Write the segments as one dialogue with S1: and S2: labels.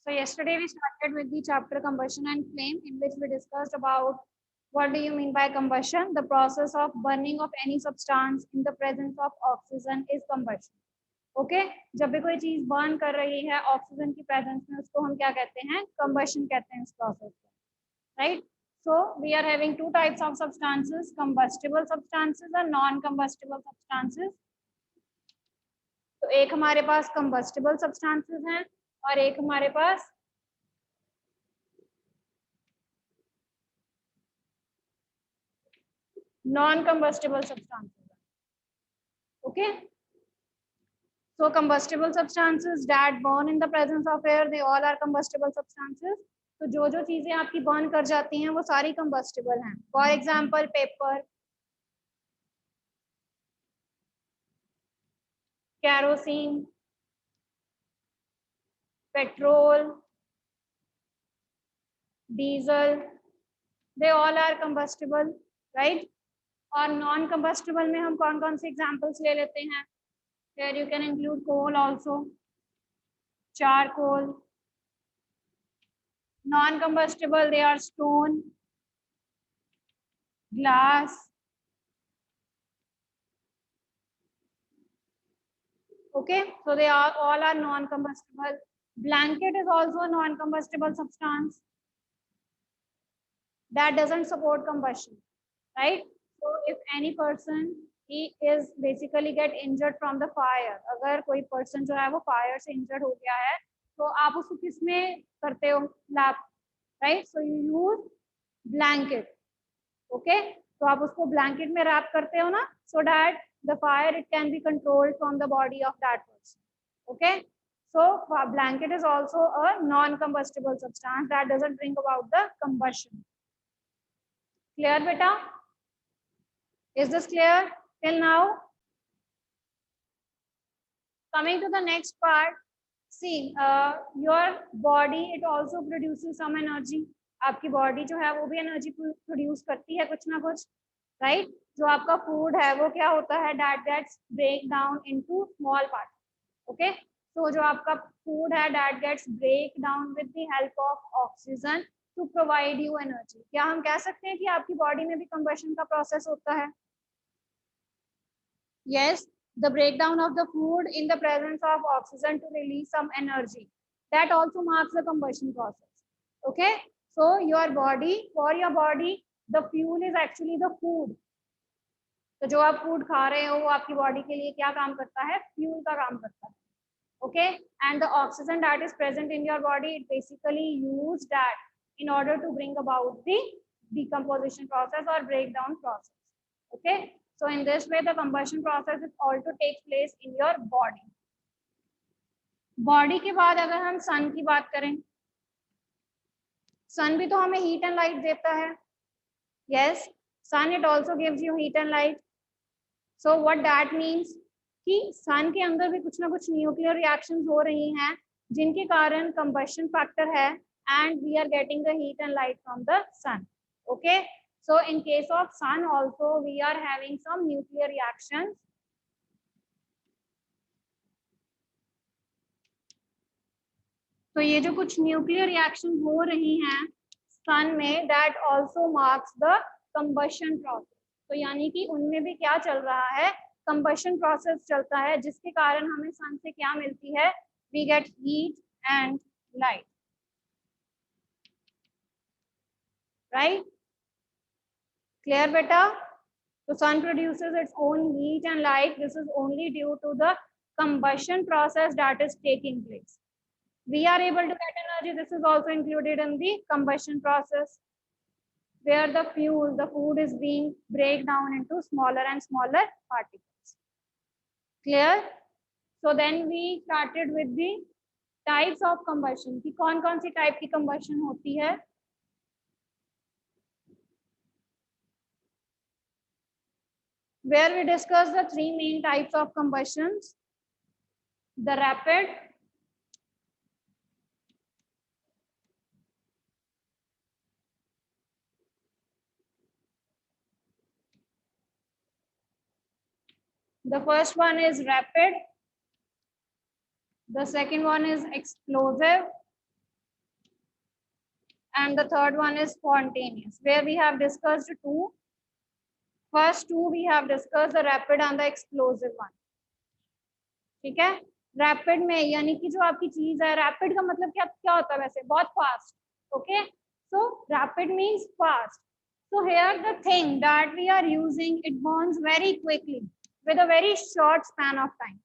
S1: So yesterday we started with the chapter combustion and flame, in which we discussed about what do you mean by combustion. The process of burning of any substance in the presence of oxygen is combustion. Okay जब भी कोई चीज burn कर रही है oxygen की presence में, उसको हम क्या कहते हैं? कंबशन कहते हैं इस प्रोसेस को, right? So we are having two types of substances, combustible substances और नॉन कंबस्टिबल सब्सटेंसेस। तो एक हमारे पास कंबस्टिबल सब्सटेंसेस हैं और एक हमारे पास non-combustible substances. Okay. So combustible substances that burn in the presence of air, they all are combustible substances. तो जो जो चीजें आपकी बर्न कर जाती हैं वो सारी combustible हैं. For example, paper, kerosene, petrol, diesel, they all are combustible, right? और नॉन कंबस्टिबल में हम कौन कौन से एग्जांपल्स ले लेते हैं? Here you can include coal also, charcoal. Non-combustible, they are stone, glass. Okay, so they are all are non-combustible. Blanket is also a non-combustible substance that doesn't support combustion, right? So if any person he is basically get injured from the fire, अगर कोई person जो है वो fire से injured हो गया है, तो आप उसको किस में करते हो? Lap, right? So you use blanket, okay? तो आप उसको blanket में wrap करते हो ना, so that the fire it can be controlled from the body of that person, okay? So blanket is also a non-combustible substance that doesn't bring about the combustion. Clear, beta? Is this clear till now? Coming to the next part, see, your body it also produces some energy. आपकी body जो है वो भी energy produce करती है कुछ ना कुछ, राइट? जो आपका फूड है वो क्या होता है? That gets break down into small part, okay? तो जो आपका फूड है that gets break down with the help of oxygen to provide you energy. क्या हम कह सकते हैं कि आपकी बॉडी में भी कंबशन का प्रोसेस होता है? Yes, the breakdown of the food in the presence of oxygen to release some energy. That also marks the combustion process. Okay, so your body, for your body, the fuel is actually the food. तो जो आप food खा रहे हो वो आपकी body के लिए क्या काम करता है? फ्यूल का काम करता है. Okay, and the oxygen that is present in your body, it basically use that in order to bring about the decomposition process or breakdown process. Okay, so in this way the combustion process is also takes place in your body. Body के बाद अगर हम सन की बात करें, सन भी तो हमें हीट एंड लाइट देता है. Yes, sun it also gives you heat and light. So what that means कि सन के अंदर भी कुछ ना कुछ न्यूक्लियर रिएक्शंस हो रही हैं जिनके कारण कंबशन फैक्टर है and we are getting the heat and light from the sun. Okay, so in case of sun also we are having some nuclear reactions. तो ये जो कुछ न्यूक्लियर रिएक्शन हो रही हैं सन में, that also marks the combustion process. तो यानी कि उनमें भी क्या चल रहा है? कंबशन प्रोसेस चलता है, जिसके कारण हमें सन से क्या मिलती है? We get heat and light, right? Clear, beta? The sun produces its own heat and light. This is only due to the combustion process that is taking place. We are able to get energy. This is also included in the combustion process, where the fuel, the food is being break down into smaller and smaller particles. Clear? So then we started with the types of combustion. कि कौन-कौन सी type की combustion होती है? Where we discuss the three main types of combustions: the rapid, the first one is rapid, the second one is explosive, and the third one is spontaneous, where we have discussed two. First two we have discussed, the rapid and the explosive one. ठीक है, rapid में यानी कि जो आपकी चीज है, rapid का मतलब क्या होता है वैसे, बहुत fast. Okay, so rapid means fast. So here the thing that we are using, it burns very quickly with a very short span of time.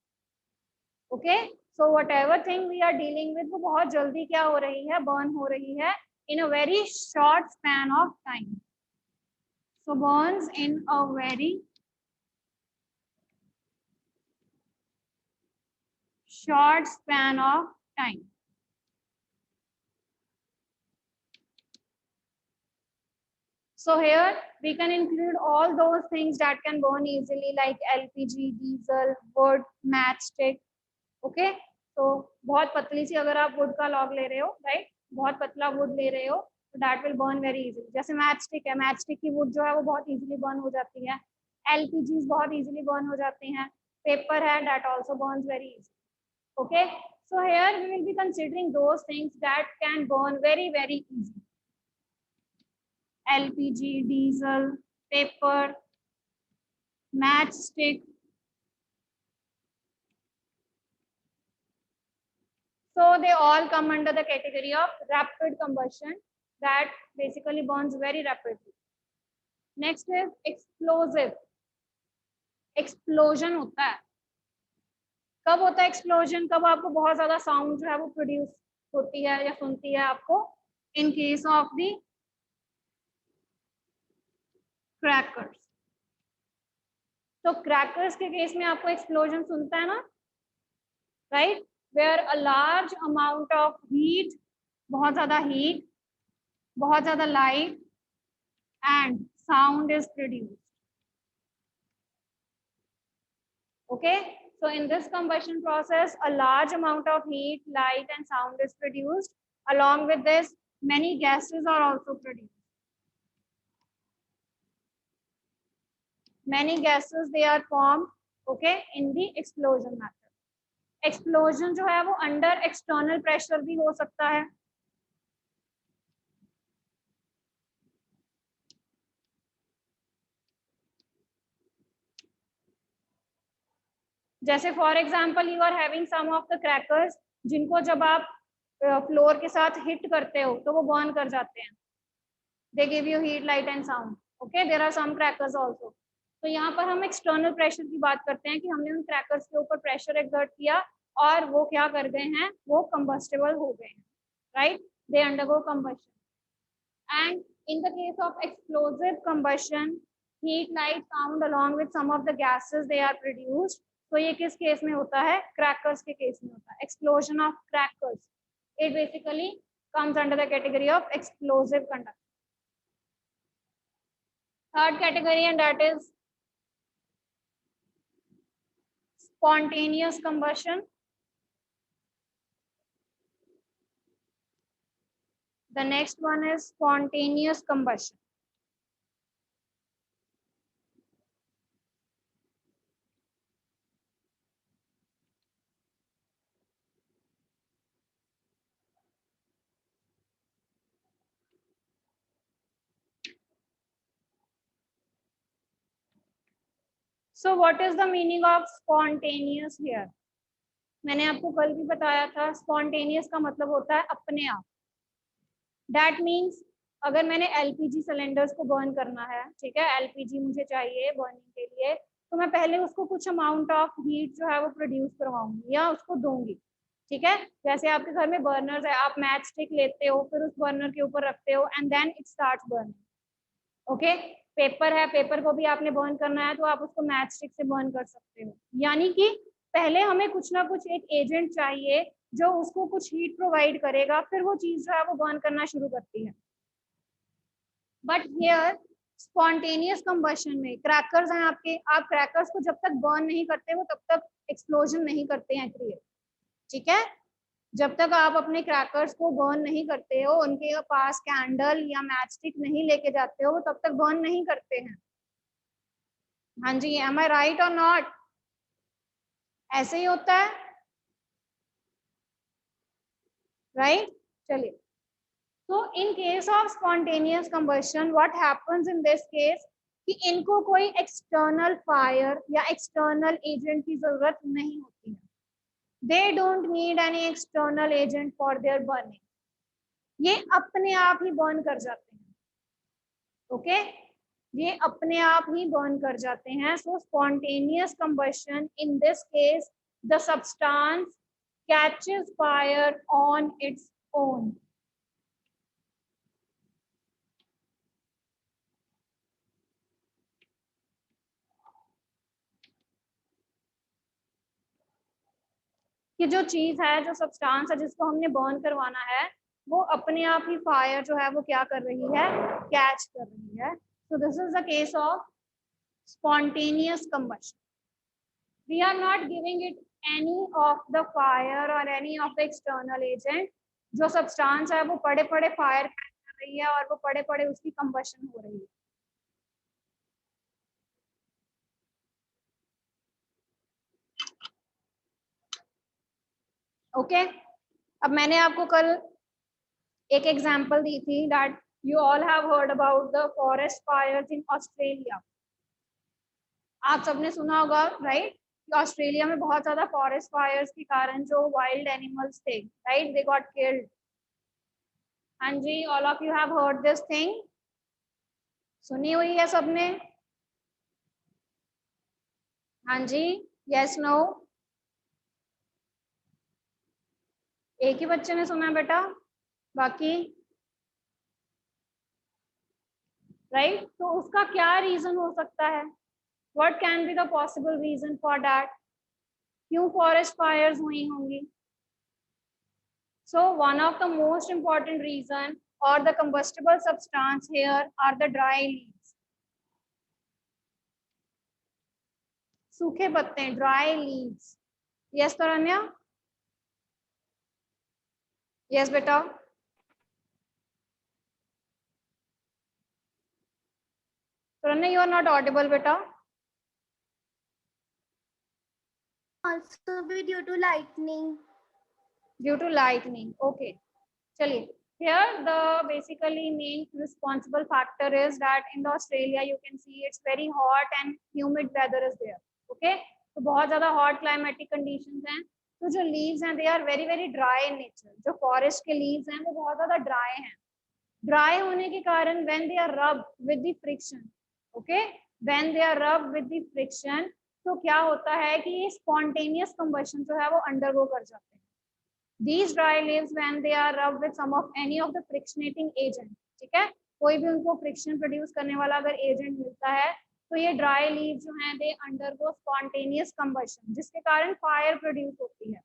S1: Okay, so whatever thing we are dealing with, वो बहुत जल्दी क्या हो रही है, burn हो रही है in a very short span of time. So burns in a very short span of time. So here we can include all those things that can burn easily like LPG, diesel, wood, matchstick. Okay, so बहुत पतली सी अगर आप wood का log ले रहे हो, right? बहुत पतला wood ले रहे हो, तो that will burn very easily. जैसे matchstick है, matchstick की wood जो है वो बहुत easily burn हो जाती है. LPGs बहुत easily burn हो जाती हैं. Paper है, that also burns very easily. Okay, so here we will be considering those things that can burn very easily. LPG, diesel, paper, matchstick. So they all come under the category of rapid combustion that basically burns very rapidly. Next is explosive. Explosion होता है. कब होता है explosion? कब आपको बहुत ज़्यादा sound जो है वो produce होती है या सुनती है आपको? In case of the crackers. तो क्रैकर्स के केस में आपको एक्सप्लोजन सुनता है ना, right, where a large amount of heat, बहुत ज्यादा हीट, बहुत ज्यादा light and sound is produced. Okay, so in this combustion process a large amount of heat, light and sound is produced. Along with this many gases are also produced. Many gases they are formed, okay, in the explosion method. Explosion जो है वो under external pressure भी हो सकता है. जैसे for example you are having some of the crackers जिनको जब आप फ्लोर के साथ हिट करते हो तो वो बर्न कर जाते हैं. They give you heat, light and sound. Okay, there are some crackers also. तो यहाँ पर हम एक्सटर्नल प्रेशर की बात करते हैं कि हमने उन क्रैकर्स के ऊपर प्रेशर एक्सर्ट किया और वो क्या कर गए हैं, वो कंबस्टेबल हो गए हैं, right, they undergo combustion. And in the case of explosive combustion, heat, light, sound along with some of the gases they are produced. तो ये किस केस में होता है, क्रैकर्स के केस में होता है. Explosion of crackers, it basically comes under the category of explosive conduction. Third category, and that is spontaneous combustion. The next one is spontaneous combustion. So what is the meaning of spontaneous here? मैंने आपको कल भी बताया था, spontaneous का मतलब होता है अपने आप. That means अगर मैंने LPG सिलेंडर्स को बर्न करना है, ठीक है, LPG मुझे चाहिए बर्निंग के लिए, तो मैं पहले उसको कुछ अमाउंट ऑफ हीट जो है वो प्रोड्यूस करवाऊंगी या उसको दूंगी. ठीक है, जैसे आपके घर में बर्नर्स है, आप मैच स्टिक लेते हो, फिर उस बर्नर के ऊपर रखते हो and then it starts burning. Okay, paper है, पेपर को भी आपने बर्न करना है तो आप उसको मैच स्टिक से बर्न कर सकते हो. यानी कि पहले हमें कुछ ना कुछ एक एजेंट चाहिए जो उसको कुछ हीट प्रोवाइड करेगा, फिर वो चीज जो है वो बर्न करना शुरू करती है. बट हियर स्पॉन्टेनियस कंबशन में क्रैकर्स हैं आपके, आप क्रैकर्स को जब तक बर्न नहीं करते हो तब तक एक्सप्लोजन नहीं करते हैं क्रिएट. ठीक है, जब तक आप अपने क्रैकर्स को बर्न नहीं करते हो, उनके पास कैंडल या मैचस्टिक नहीं लेके जाते हो, तब तक बर्न नहीं करते हैं. हाँ जी, एम आई राइट और नॉट? ऐसे ही होता है, राइट? चलिए, तो in case of spontaneous combustion what happens in this case कि इनको कोई एक्सटर्नल फायर या एक्सटर्नल एजेंट की जरूरत नहीं होती है. They don't need any external agent for their burning. ये अपने आप ही बर्न कर जाते हैं. ओके ये अपने आप ही बर्न कर जाते हैं. So spontaneous combustion in this case the substance catches fire on its own. कि जो चीज है, जो सब्सटेंस है जिसको हमने बर्न करवाना है, वो अपने आप ही फायर जो है वो क्या कर रही है, कैच कर रही है. So this is the case of spontaneous combustion. We are not giving it any of the fire or any of the external agent. जो substance है वो पड़े पड़े फायर कर रही है और वो पड़े पड़े उसकी combustion हो रही है. ओके अब मैंने आपको कल एक एग्जांपल दी थी that you all have heard about the forest fires in Australia. आप सबने सुना होगा राइट कि ऑस्ट्रेलिया में बहुत ज्यादा फॉरेस्ट फायर्स के कारण जो वाइल्ड एनिमल्स थे राइट दे गॉट किल्ड. हाँ जी all of you have heard this thing. सुनी हुई है सबने. हाँ जी यस नो. एक ही बच्चे ने सुना है बेटा बाकी राइट. तो उसका क्या रीजन हो सकता है. What can be the possible reason for that. क्यों फॉरेस्ट फायर्स हुई होंगी. So one of the most important reason or the combustible substance here are the dry leaves. सूखे पत्ते dry leaves. Yes Taranya? Yes beta. Taranya you are not audible beta.
S2: Also be due to lightning.
S1: Due to lightning. Okay. चलिए. Here the basically main responsible factor is that in the Australia you can see it's very hot and humid weather is there. Okay. तो बहुत ज़्यादा hot climatic conditions हैं. तो जो leaves हैं they are very very dry in nature. जो forest के leaves हैं वो बहुत ज़्यादा dry हैं. Dry होने के कारण when they are rubbed with the friction. Okay. When they are rubbed with the friction तो क्या होता है कि ये spontaneous combustion जो है वो undergo कर जाते हैं. These dry leaves when they are rubbed with some of any of the frictionating agent. ठीक है कोई भी उनको फ्रिक्शन प्रोड्यूस करने वाला अगर एजेंट मिलता है तो ये ड्राई लीव जो हैं दे अंडरगो स्पॉन्टेनियस कंबशन जिसके कारण फायर प्रोड्यूस होती है.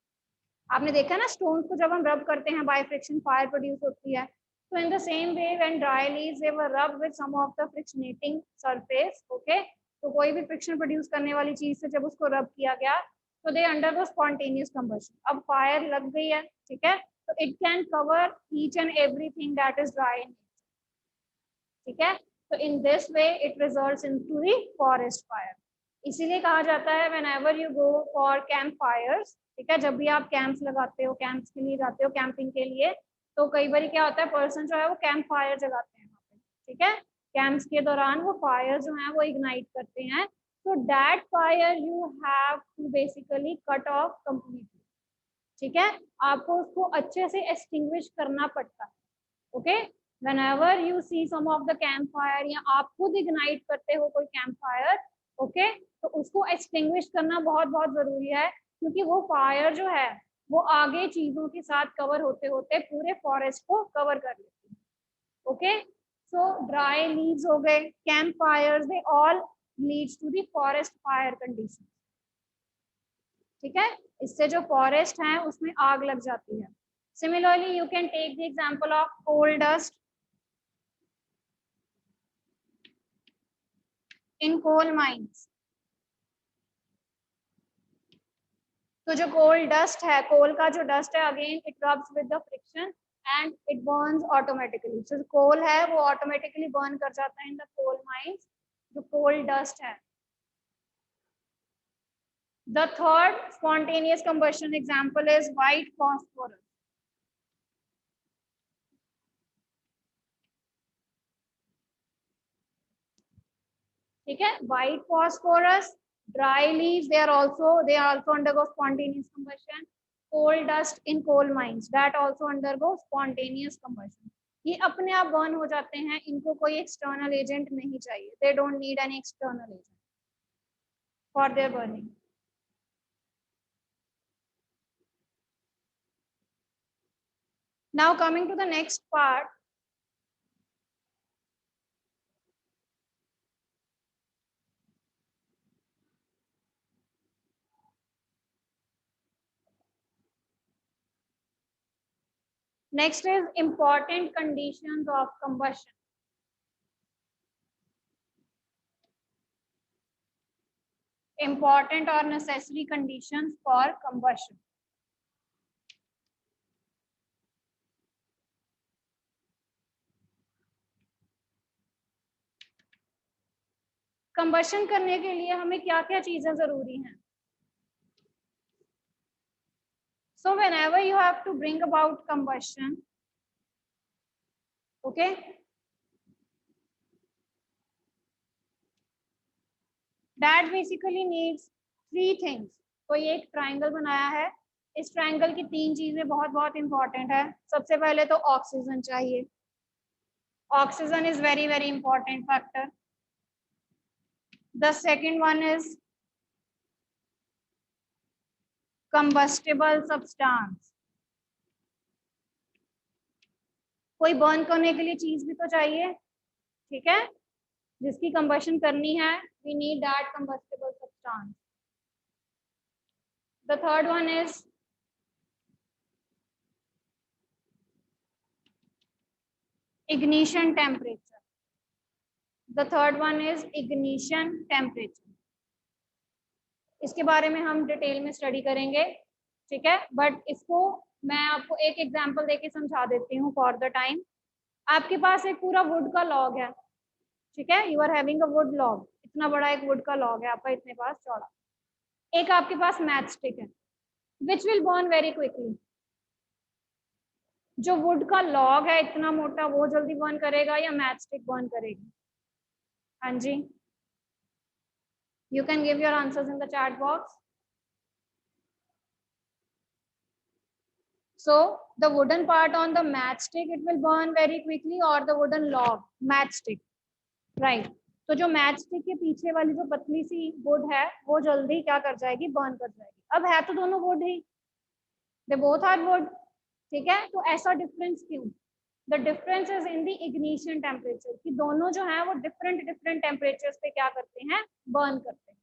S1: आपने देखा ना स्टोन्स को जब हम रब करते हैं बाय फ्रिक्शन फायर प्रोड्यूस होती है. तो in the same way when dry leaves they were rubbed with some of the frictionating surface. Okay तो कोई भी फ्रिक्शन प्रोड्यूस करने वाली चीज से जब उसको रब किया गया तो दे अंडरगो स्पॉन्टेनियस कंबशन. अब फायर लग गई है ठीक है तो it can cover each and everything that is dry in nature. ठीक है तो in this way it results into the forest fire. इसीलिए कहा जाता है whenever you go for camp fires. ठीक है जब भी आप कैंप्स लगाते हो कैंप्स के लिए जाते हो कैंपिंग के लिए तो कई बार क्या होता है पर्सन जो है वो कैंप फायर जगाते हैं वहाँ पे. ठीक है कैंप्स के दौरान वो फायर जो है वो इग्नाइट करते हैं. So that fire you have to basically cut off completely. ठीक है आपको उसको अच्छे से extinguish करना पड़ता है. Okay whenever you see some of the campfire या आप खुद ignite करते हो कोई campfire okay तो उसको extinguish करना बहुत बहुत जरूरी है क्योंकि वो फायर जो है वो आगे चीजों के साथ कवर होते होते पूरे फॉरेस्ट को कवर कर लेती है. ओके सो ड्राई लीव्स हो गए camp fires they all leads to the forest fire condition. ठीक है इससे जो फॉरेस्ट है उसमें आग लग जाती है. Similarly you can take the example of coal dust in coal mines. तो जो कोल डस्ट है कोल का जो डस्ट है again it rubs with the friction and it Burns automatically. जो कोल है वो ऑटोमेटिकली बर्न कर जाता है इन द कोल माइंस जो कोल डस्ट है. The third spontaneous combustion example is white phosphorus. ठीक है, white phosphorus, dry leaves, they also undergo spontaneous combustion. Coal dust in coal mines, that also undergo spontaneous combustion. ये अपने आप burn हो जाते हैं, इनको कोई एक्सटर्नल एजेंट नहीं चाहिए, they don't need any external agent for their burning. Now coming to the next part, next is important conditions of combustion. Important or necessary conditions for combustion. Combustion करने के लिए हमें क्या क्या चीजें जरूरी हैं? So whenever you have to bring about combustion, okay, that basically needs three things. तो ये एक ट्राइंगल बनाया है, इस ट्राइंगल की तीन चीजें बहुत बहुत इंपॉर्टेंट है. सबसे पहले तो ऑक्सीजन चाहिए. Oxygen is very very important factor. The second one is combustible substance. कोई बर्न करने के लिए चीज भी तो चाहिए, ठीक है, जिसकी कंबशन करनी है. We need that combustible substance. The third one is ignition temperature. The third one is ignition temperature. इसके बारे में हम डिटेल में स्टडी करेंगे, ठीक है, बट इसको मैं आपको एक एग्जांपल देके समझा देती हूँ फॉर द टाइम. आपके पास एक पूरा वुड का लॉग है, ठीक है, you are having a wood log, इतना बड़ा एक वुड का लॉग है आपका, इतने पास चौड़ा. एक आपके पास मैच स्टिक है, which will burn very quickly. जो वुड का लॉग है इतना मोटा, वो जल्दी बर्न करेगा या मैच स्टिक बर्न करेगी? हाँ जी, you can give your answers in the chat box. So the wooden part on the matchstick, it will burn very quickly, or the wooden log, matchstick, right? तो जो matchstick के पीछे वाली जो पतली सी वुड है वो जल्दी क्या कर जाएगी, बर्न कर जाएगी. अब है तो दोनों वुड ही, दे बोथ आर वुड, ठीक है. तो ऐसा डिफरेंस क्यों? The difference is in the ignition temperature, कि दोनों जो है वो डिफरेंट डिफरेंट टेम्परेचर्स पे क्या करते हैं, बर्न करते हैं.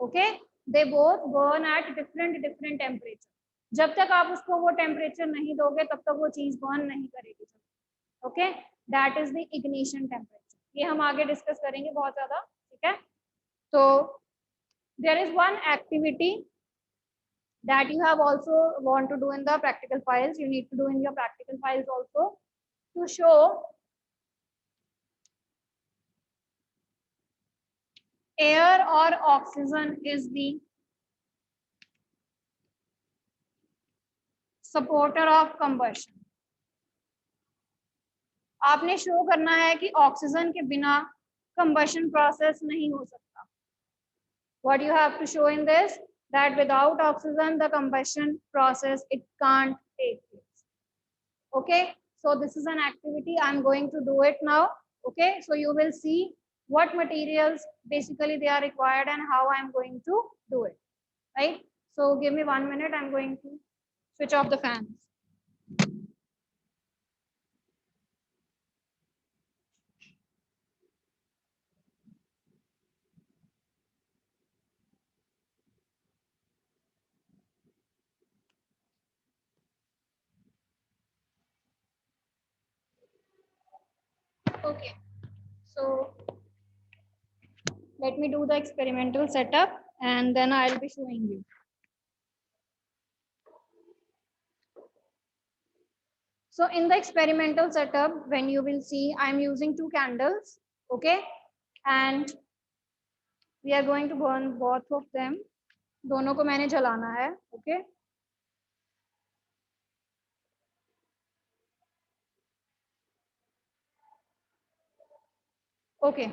S1: Okay, they both burn at different different temperature. जब तक आप उसको वो टेम्परेचर नहीं दोगे तब तक वो चीज बर्न नहीं करेगी. Okay, that is the ignition temperature. ये हम आगे डिस्कस करेंगे बहुत ज्यादा, ठीक है. तो there is one activity that you have also want to do in the practical files, you need to do in your practical files also, to show air or oxygen is the supporter of combustion. आपने show करना है कि oxygen के बिना combustion process नहीं हो सकता. What you have to show in this, that without oxygen the combustion process it can't take place. Okay, so this is an activity I'm going to do it now. Okay, so you will see what materials basically they are required and how I'm going to do it, right? So give me 1 minute, I'm going to switch off the fans. Okay, so let me do the experimental setup and then I'll be showing you. So in the experimental setup, when you will see, I'm using 2 candles, okay, and we are going to burn both of them. दोनों को मैंने जलाना है, okay. Okay,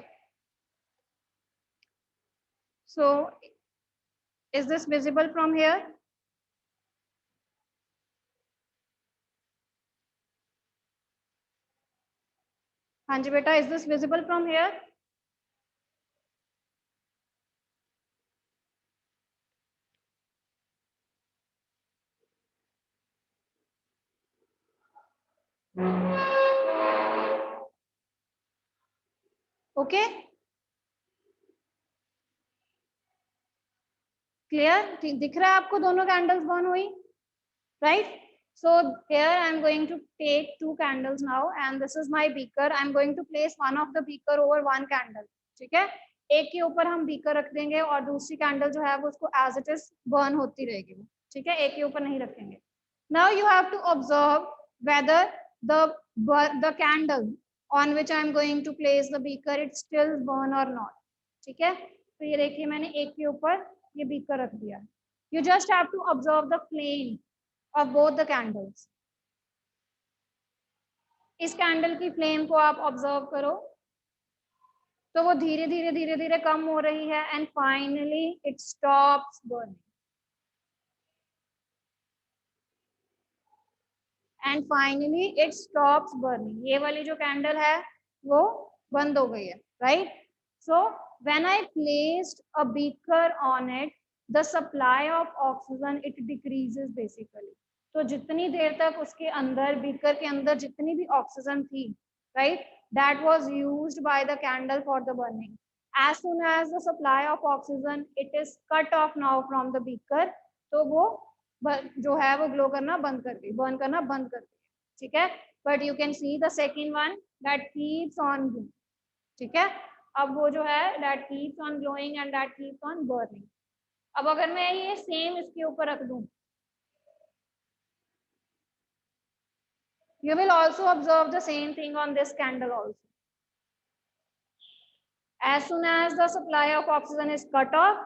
S1: So is this visible from here? हाँ जी बेटा, is this visible from here? Okay, clear? दिख रहा है आपको दोनों कैंडल्स बर्न हुई, right? So here I am going to take 2 candles now and this is my beaker. I am going to place one of the beaker over one candle. ठीक है, एक के ऊपर हम बीकर रख देंगे और दूसरी कैंडल जो है वो उसको एज इट इज बर्न होती रहेगी, ठीक है, एक के ऊपर नहीं रखेंगे. Now you have to observe whether the candle on which I am going to place the beaker it still burn or not. ठीक है, तो ये देखिए मैंने एक के ऊपर ये बीकर रख दिया. You just have to observe the flame of both the candles. इस कैंडल की फ्लेम को आप ऑब्जर्व करो तो वो धीरे धीरे धीरे धीरे कम हो रही है and finally it stops burning. And finally it stops burning. ये वाली जो कैंडल है वो बंद हो गई है, right? So when I placed a beaker on it the supply of oxygen it decreases basically. तो जितनी देर तक उसके अंदर बीकर के अंदर जितनी भी ऑक्सीजन थी, right, that was used by the candle for the burning. As soon as the supply of oxygen it is cut off now from the beaker, तो वो जो है वो ग्लो करना बंद कर दी, बर्न करना बंद कर दी, ठीक है. But you can see the second one that keeps on glowing, ठीक है. अब वो जो है that keeps on glowing and that keeps on burning. अब अगर मैं ये सेम इसके ऊपर रख दूं, you will also observe the same thing on this candle also. As soon as the supply of oxygen is cut off,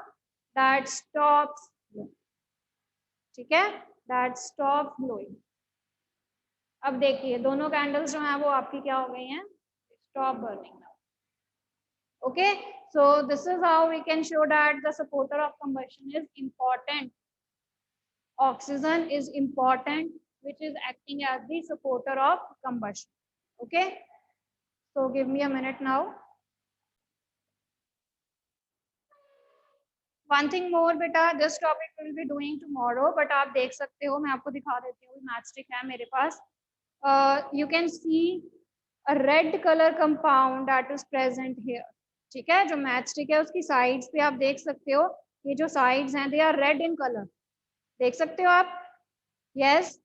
S1: that stops glowing. ठीक है, that stops glowing. अब देखिए दोनों कैंडल्स जो हैं वो आपकी क्या हो गई हैं, stop burning now. Okay, so this is how we can show that the supporter of combustion is important. Oxygen is important, which is acting as the supporter of combustion. Okay, so give me a minute now. One thing more बेटा, this topic we will be doing tomorrow, but आप देख सकते हो, मैं आपको दिखा देती हूँ, मैचस्टिक है मेरे पास. You can see a red color compound that is present here. ठीक है, जो मैचस्टिक है उसकी साइड्स पे आप देख सकते हो, ये जो साइड्स हैं they are red in color. देख सकते हो आप? Yes,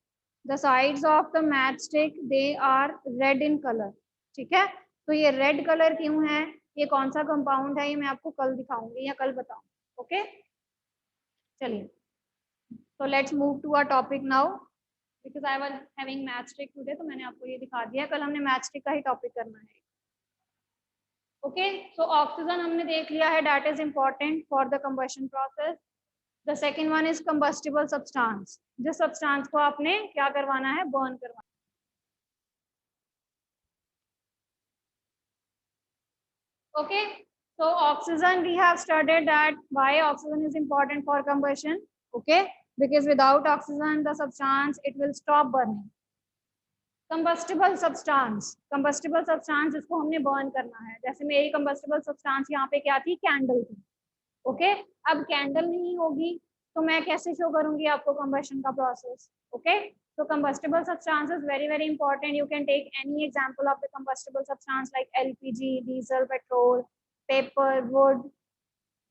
S1: the sides of the matchstick they are red in color. ठीक है, तो ये red color क्यों है, ये कौन सा कंपाउंड है, ये मैं आपको कल दिखाऊंगी या कल बताऊंगी. ओके, चलिए, so let's move to our topic now because I was having matchstick today, तो मैंने आपको ये दिखा दिया, कल हमने matchstick का ही टॉपिक करना है. ओके, so ऑक्सीजन हमने देख लिया है, that is important for the combustion process. The second one is combustible substance. जिस सब्सटेंस को आपने क्या करवाना है, बर्न करवाना. Okay, so oxygen we have studied that why oxygen is important for combustion. Okay, because without oxygen the substance it will stop burning. Combustible substance जिसको हमने burn करना है, जैसे मेरी combustible substance यहाँ पे क्या थी, कैंडल थी. ओके, अब कैंडल नहीं होगी तो मैं कैसे शो करूंगी आपको combustion का process. Okay, so combustible substance is very very important. You can take any example of the combustible substance like LPG, diesel, petrol, paper, wood.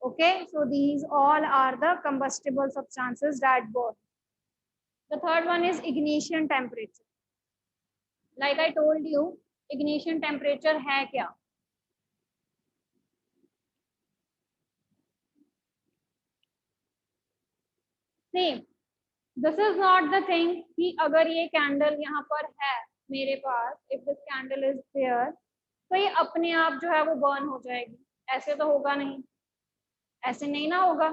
S1: Okay, so these all are the combustible substances that burn. The third one is ignition temperature. Like I told you, ignition temperature है क्या? See, this is not the thing कि अगर ये candle यहाँ पर है मेरे पास, if this candle is there, तो ये अपने आप जो है वो बर्न हो जाएगी, ऐसे तो होगा नहीं, ऐसे नहीं ना होगा.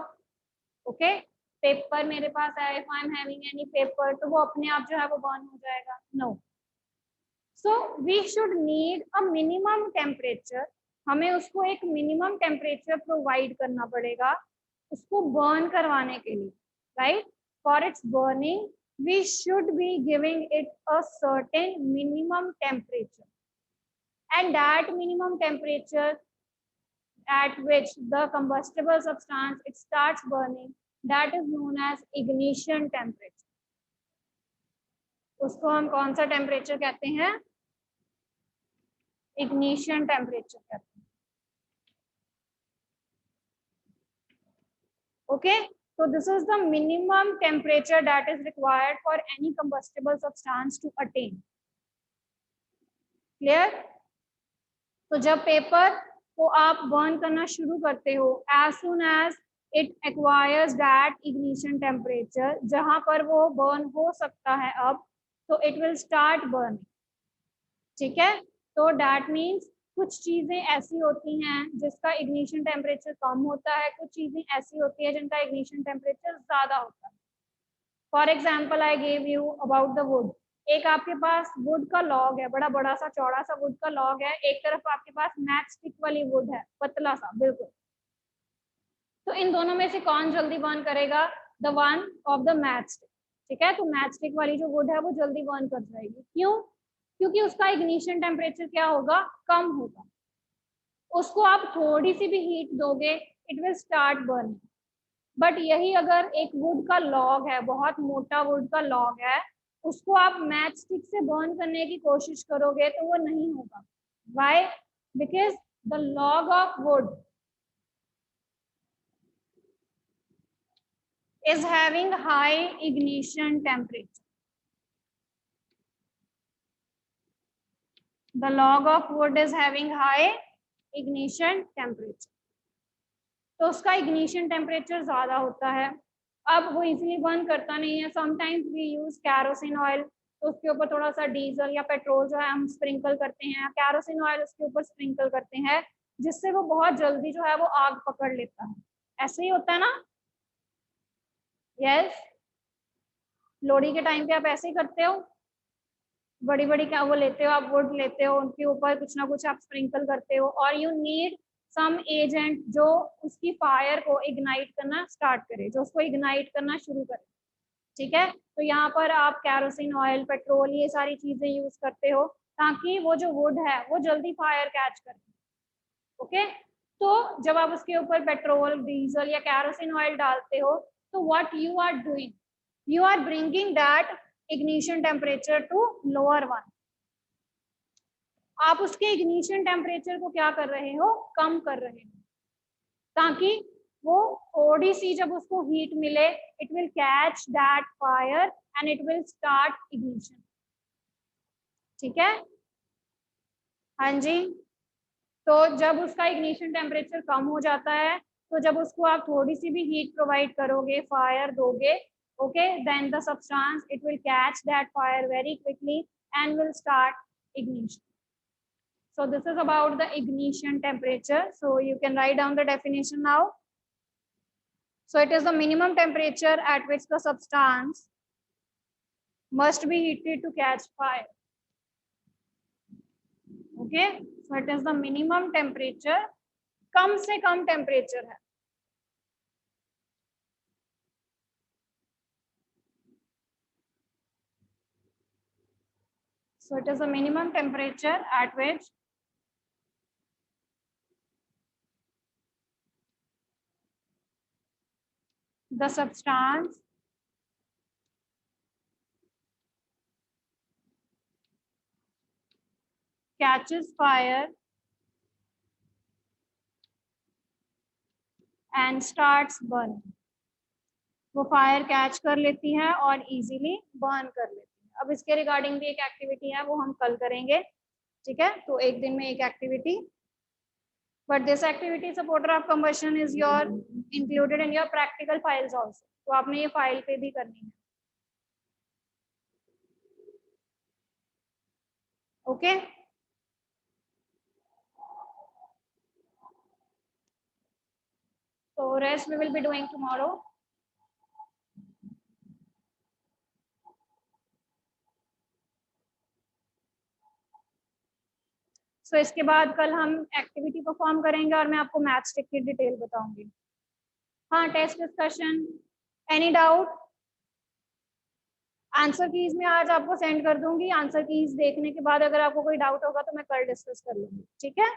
S1: ओके, पेपर मेरे पास है, if I am having any paper, तो वो अपने आप जो है वो बर्न हो जाएगा, no. So we should need a minimum temperature हमें उसको एक मिनिमम टेम्परेचर प्रोवाइड करना पड़ेगा उसको बर्न करवाने के लिए, right? For its burning we should be giving it a certain minimum temperature, and that minimum temperature at which the combustible substance it starts burning, that is known as ignition temperature. उसको हम कौन सा temperature कहते हैं? Ignition temperature कहते हैं. Okay, so this is the minimum temperature that is required for any combustible substance to attain. Clear? तो जब पेपर को आप बर्न करना शुरू करते हो, as soon as it acquires that ignition temperature, जहां पर वो बर्न हो सकता है अब, तो it will start burning. ठीक है? तो that means कुछ चीजें ऐसी होती हैं जिसका इग्निशन टेम्परेचर कम होता है, कुछ चीजें ऐसी होती है जिनका इग्निशन टेम्परेचर ज्यादा होता है. For example I gave you about the wood. एक आपके पास वुड का लॉग है, बड़ा बड़ा सा चौड़ा सा वुड का लॉग है, एक तरफ आपके पास मैच स्टिक वाली वुड है, पतला सा बिल्कुल. तो इन दोनों में से कौन जल्दी बर्न करेगा? The one of the match stick. ठीक है? तो मैच स्टिक वाली जो वुड है वो जल्दी बर्न कर जाएगी. क्यों? क्योंकि उसका इग्निशन टेम्परेचर क्या होगा? कम होगा. उसको आप थोड़ी सी भी हीट दोगे, it will start burning. But यही अगर एक वुड का लॉग है, बहुत मोटा वुड का लॉग है, उसको आप मैच स्टिक से बर्न करने की कोशिश करोगे तो वो नहीं होगा. Why? Because the log of would is having high ignition temperature. The log of wood is having high ignition temperature. तो उसका इग्निशन टेम्परेचर ज्यादा होता है. अब वो इजीली बर्न करता नहीं है. Sometimes we use kerosene oil, तो उसके ऊपर थोड़ा सा डीजल या पेट्रोल जो है हम स्प्रिंकल करते हैं, कैरोसिन ऑयल उसके ऊपर स्प्रिंकल करते हैं, जिससे वो बहुत जल्दी जो है वो आग पकड़ लेता है. ऐसे ही होता है ना? यस. लोहड़ी के टाइम पे आप ऐसे ही करते हो, बड़ी बड़ी क्या वो लेते हो, आप वुड लेते हो, उनके ऊपर कुछ ना कुछ आप स्प्रिंकल करते हो, और यू नीड सम एजेंट जो उसकी फायर को इग्नाइट करना स्टार्ट करे, जो उसको इग्नाइट करना शुरू करे. ठीक है? तो यहाँ पर आप कैरोसिन ऑयल, पेट्रोल, ये सारी चीजें यूज करते हो ताकि वो जो वुड है वो जल्दी फायर कैच करे. ओके? तो जब आप उसके ऊपर पेट्रोल, डीजल या कैरोसिन ऑयल डालते हो, तो what you are doing, you are bringing that ignition temperature to lower one. आप उसके ignition temperature को क्या कर रहे हो? कम कर रहे हो, ताकि वो थोड़ी सी जब उसको हीट मिले, it will catch that fire and it will start ignition. ठीक है? हाँ जी. तो जब उसका ignition temperature कम हो जाता है, तो जब उसको आप थोड़ी सी भी हीट प्रोवाइड करोगे, फायर दोगे, okay, then the substance it will catch that fire very quickly and will start ignition. So this is about the ignition temperature. So you can write down the definition now. So it is the minimum temperature at which the substance must be heated to catch fire. Okay, so it is the minimum temperature. कम से कम temperature है. So it is the minimum temperature at which the substance catches fire and starts burning. वो fire catch कर लेती है और easily burn कर लेती है. अब इसके रिगार्डिंग भी एक एक्टिविटी है, वो हम कल करेंगे. ठीक है? तो एक दिन में एक activity. But this activity supporter of combustion is your included in your practical files also. तो आपने ये फाइल पे भी करनी है. Okay? So rest we will be doing tomorrow. सो इसके बाद कल हम एक्टिविटी परफॉर्म करेंगे और मैं आपको मैथ्स टिक की डिटेल बताऊंगी। हाँ, test discussion, any doubt? Answer keys में आज आपको सेंड कर दूंगी। आंसर कीज देखने के बाद अगर आपको कोई डाउट होगा तो मैं कल डिस्कस कर लूंगी, ठीक है।